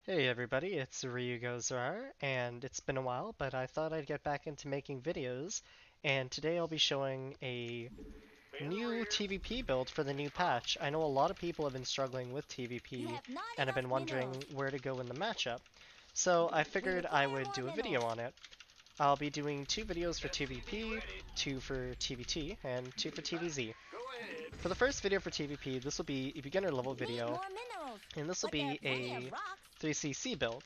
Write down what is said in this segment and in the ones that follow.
Hey everybody, it's Ryugo and it's been a while, but I thought I'd get back into making videos, and today I'll be showing a new TvP build for the new patch. I know a lot of people have been struggling with TvP and have been wondering where to go in the matchup, so I figured I would do a video on it. I'll be doing 2 videos for TvP, 2 for TvT, and 2 for TvZ. For the first video for TvP, this will be a beginner level video, and this will be a 3cc build.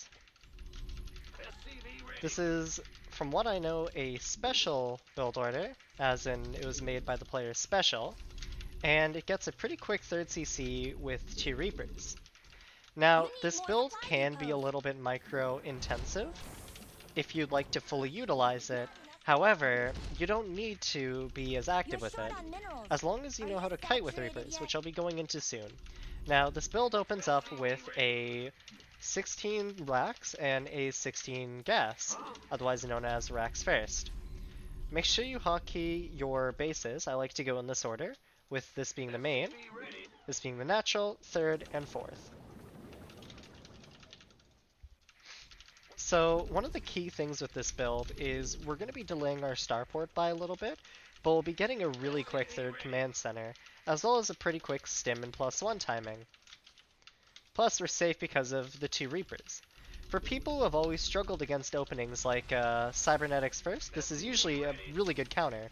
This is, from what I know, a special build order, as in it was made by the player special, and it gets a pretty quick 3rd CC with 2 Reapers. Now, this build can be a little bit micro-intensive if you'd like to fully utilize it. However, you don't need to be as active with it, as long as you know how to kite with Reapers, which I'll be going into soon. Now, this build opens up with a 16 racks and a 16 gas, otherwise known as racks first. Make sure you hotkey your bases. I like to go in this order, with this being the main, this being the natural, third, and fourth. So one of the key things with this build is we're going to be delaying our starport by a little bit, but we'll be getting a really quick third command center, as well as a pretty quick stim and +1 timing. Plus we're safe because of the 2 Reapers. For people who have always struggled against openings like Cybernetics first, this is usually a really good counter.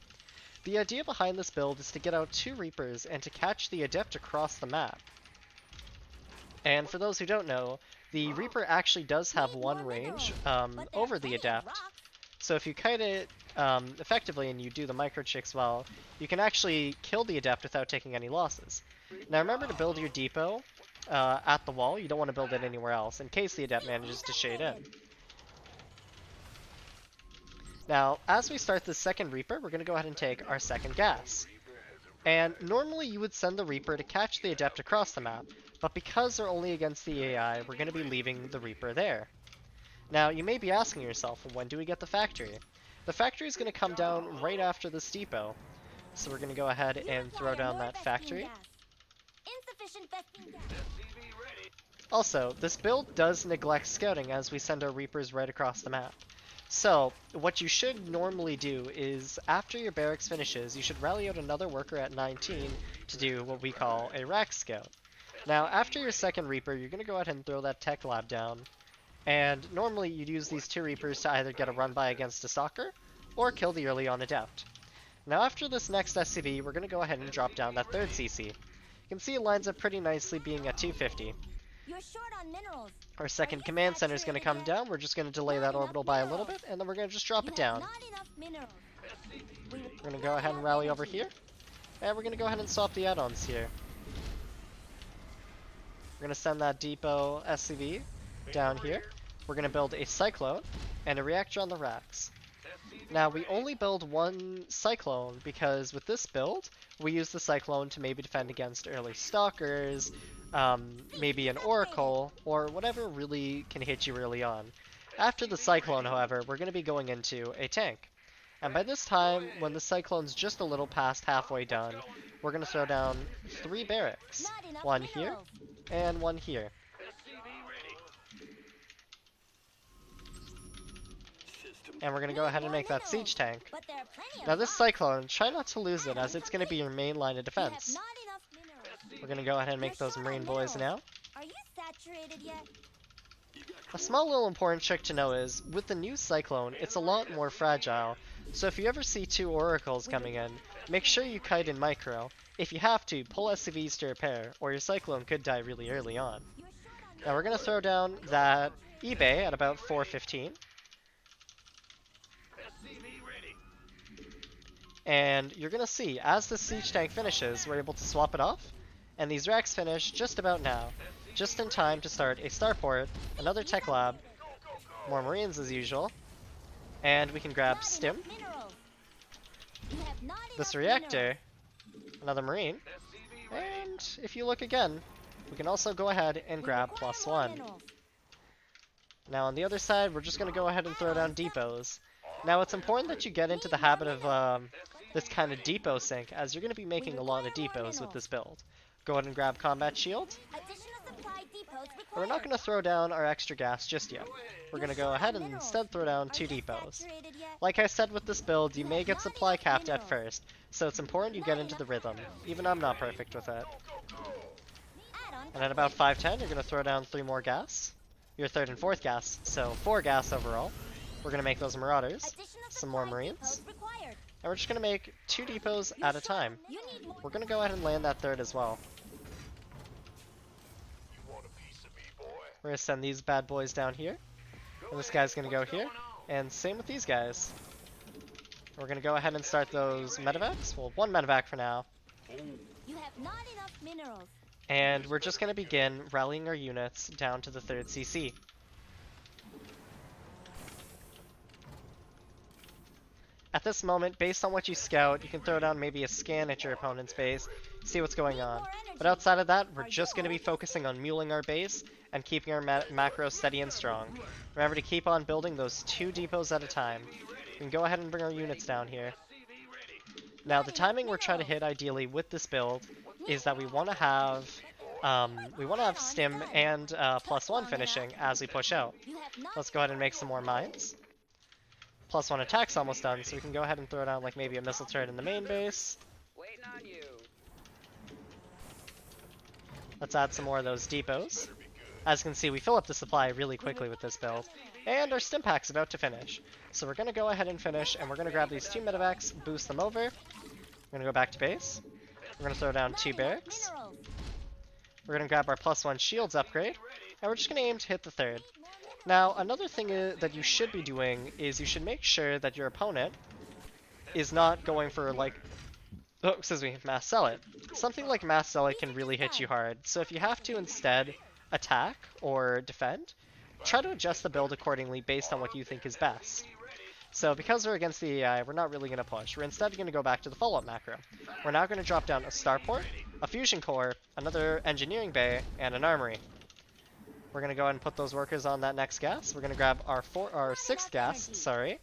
The idea behind this build is to get out 2 Reapers and to catch the Adept across the map. And for those who don't know, the Reaper actually does have one range over the Adept. So if you kite it effectively and you do the micro chicks well, you can actually kill the Adept without taking any losses. Now remember to build your depot at the wall. You don't want to build it anywhere else in case the Adept manages to shade in. Now, as we start the second Reaper, we're going to go ahead and take our second gas. And normally you would send the Reaper to catch the Adept across the map, but because they're only against the AI, we're going to be leaving the Reaper there. Now, you may be asking yourself, when do we get the factory? The factory is going to come down right after this depot. So we're going to go ahead and throw down that factory. Also, this build does neglect scouting as we send our Reapers right across the map. So, what you should normally do is, after your barracks finishes, you should rally out another worker at 19 to do what we call a rack scout. Now, after your second Reaper, you're going to go ahead and throw that tech lab down. And normally you'd use these 2 Reapers to either get a run by against a stalker, or kill the early on Adept. Now after this next SCV, we're going to go ahead and drop down that 3rd CC. You can see it lines up pretty nicely being at 250. Our second command center is going to come down. We're just going to delay that orbital by a little bit, and then we're going to just drop it down. We're going to go ahead and rally over here, and we're going to go ahead and swap the add-ons here. We're going to send that depot SCV down here. We're going to build a Cyclone and a reactor on the racks. Now, we only build one Cyclone because with this build, we use the Cyclone to maybe defend against early Stalkers, maybe an Oracle, or whatever really can hit you early on. After the Cyclone, however, we're going to be going into a tank. And by this time, when the Cyclone's just a little past halfway done, we're going to throw down 3 barracks. One here, and one here. And we're going to go ahead and make that siege tank. Now this Cyclone, try not to lose it as it's going to be your main line of defense. We're going to go ahead and make those Marine boys now. A small little important trick to know is, with the new Cyclone, it's a lot more fragile. So if you ever see 2 Oracles coming in, make sure you kite in micro. If you have to, pull SCVs to repair, or your Cyclone could die really early on. Now we're going to throw down that eBay at about 415. And you're going to see, as the siege tank finishes, we're able to swap it off, and these racks finish just about now. Just in time to start a starport, another tech lab, more marines as usual, and we can grab stim, this reactor, another marine, and if you look again, we can also go ahead and grab +1. Now on the other side, we're just going to go ahead and throw down depots. Now it's important that you get into the habit of this kind of depot sync, as you're going to be making a lot of depots with this build. Go ahead and grab combat shield. But we're not going to throw down our extra gas just yet. We're going to go ahead and instead throw down 2 depots. Like I said with this build, you may get supply capped at first, so it's important you get into the rhythm. Even I'm not perfect with it. And at about 510, you're going to throw down 3 more gas. Your 3rd and 4th gas, so 4 gas overall. We're going to make those Marauders, some more Marines, and we're just going to make 2 depots at a time. We're going to go ahead and land that 3rd as well. We're going to send these bad boys down here, and this guy's going to go here, and same with these guys. We're going to go ahead and start those medevacs. Well, 1 medevac for now. You have not enough minerals. And we're just going to begin rallying our units down to the 3rd CC. At this moment, based on what you scout, you can throw down maybe a scan at your opponent's base, see what's going on. But outside of that, we're just going to be focusing on muling our base and keeping our macro steady and strong. Remember to keep on building those 2 depots at a time. We can go ahead and bring our units down here. Now, the timing we're trying to hit ideally with this build is that we want to have stim and +1 finishing as we push out. Let's go ahead and make some more mines. +1 attack's almost done, so we can go ahead and throw down like maybe a missile turret in the main base. Let's add some more of those depots. As you can see, we fill up the supply really quickly with this build. And our stim pack's about to finish. So we're going to go ahead and finish, and we're going to grab these 2 medevacs, boost them over. We're going to go back to base. We're going to throw down 2 barracks. We're going to grab our +1 shields upgrade, and we're just going to aim to hit the 3rd. Now, another thing that you should be doing is you should make sure that your opponent is not going for, like, Mass Zealot. Something like Mass Zealot can really hit you hard, so if you have to instead attack or defend, try to adjust the build accordingly based on what you think is best. So because we're against the AI, we're not really going to push. We're instead going to go back to the follow-up macro. We're now going to drop down a starport, a fusion core, another engineering bay, and an armory. We're going to go ahead and put those workers on that next gas. We're going to grab our 6th gas, sorry.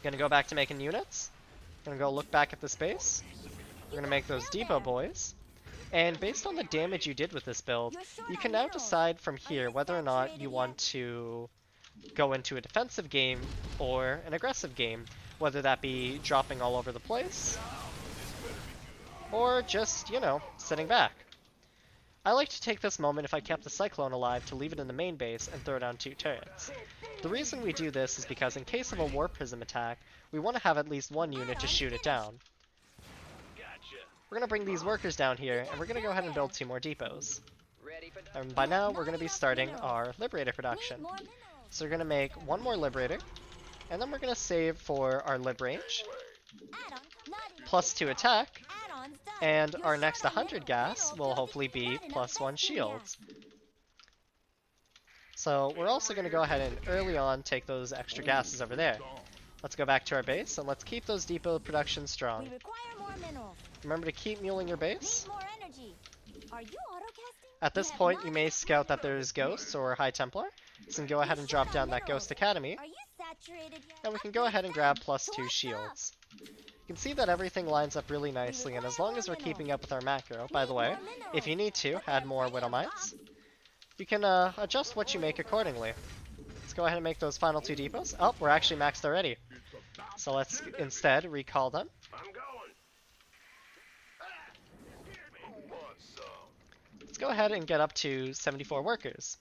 Going to go back to making units. Going to go look back at the space. We're going to make those depot boys. And based on the damage you did with this build, you can now decide from here whether or not you want to go into a defensive game or an aggressive game, whether that be dropping all over the place or just, you know, sitting back. I like to take this moment, if I kept the Cyclone alive, to leave it in the main base and throw down 2 turrets. The reason we do this is because in case of a Warp Prism attack, we want to have at least 1 unit to shoot it down. We're going to bring these workers down here, and we're going to go ahead and build 2 more depots. And by now, we're going to be starting our Liberator production. So we're going to make 1 more Liberator, and then we're going to save for our Lib range, +2 attack, and our next 100 gas will hopefully be +1 shields. So we're also going to go ahead and early on take those extra gases over there. Let's go back to our base, and let's keep those depot production strong. Remember to keep muling your base. At this point, you may scout that there's ghosts or High Templar, so you can go ahead and drop down that Ghost Academy, and we can go ahead and grab +2 shields. You can see that everything lines up really nicely, and as long as we're keeping up with our macro, by the way, if you need to add more Widow Mines, you can adjust what you make accordingly. Let's go ahead and make those final 2 depots. Oh, we're actually maxed already. So let's instead recall them. Let's go ahead and get up to 74 workers.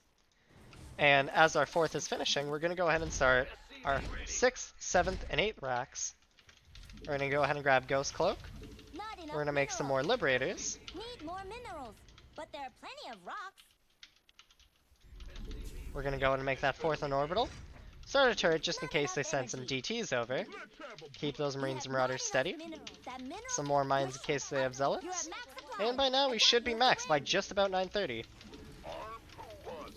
And as our 4th is finishing, we're going to go ahead and start our 6th, 7th, and 8th racks. We're going to go ahead and grab Ghost Cloak. We're going to make some more Liberators. Need more minerals, but there are plenty of rocks. We're going to go ahead and make that 4th on orbital. Start a turret just in case they send some DTs over. Keep those Marines and Marauders steady. Some more mines in case they have Zealots. And by now we should be maxed by just about 9:30.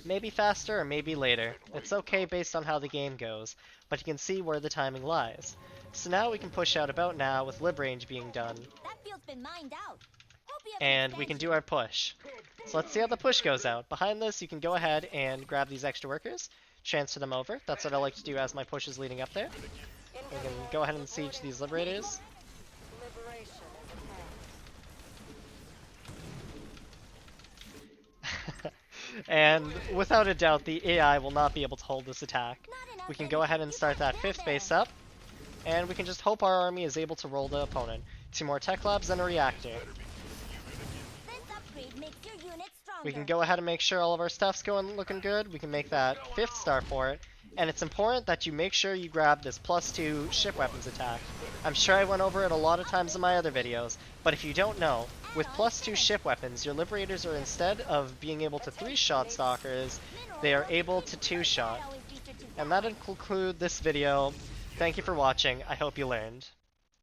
Maybe faster or maybe later. It's okay based on how the game goes, but you can see where the timing lies. So now we can push out about now with Lib range being done. And we can do our push. So let's see how the push goes out. Behind this, you can go ahead and grab these extra workers, transfer them over. That's what I like to do as my push is leading up there. We can go ahead and siege these Liberators. And without a doubt, the AI will not be able to hold this attack. Not enough We can heavy go ahead and you start can't that build 5th there. base up, and we can just hope our army is able to roll the opponent. 2 more tech labs and a reactor. This upgrade makes your unit stronger. We can go ahead and make sure all of our stuff's going looking good. We can make that 5th star for it. And it's important that you make sure you grab this +2 ship weapons attack. I'm sure I went over it a lot of times in my other videos, but if you don't know, with +2 ship weapons, your Liberators are, instead of being able to 3-shot Stalkers, they are able to 2-shot. And that'll conclude this video. Thank you for watching. I hope you learned.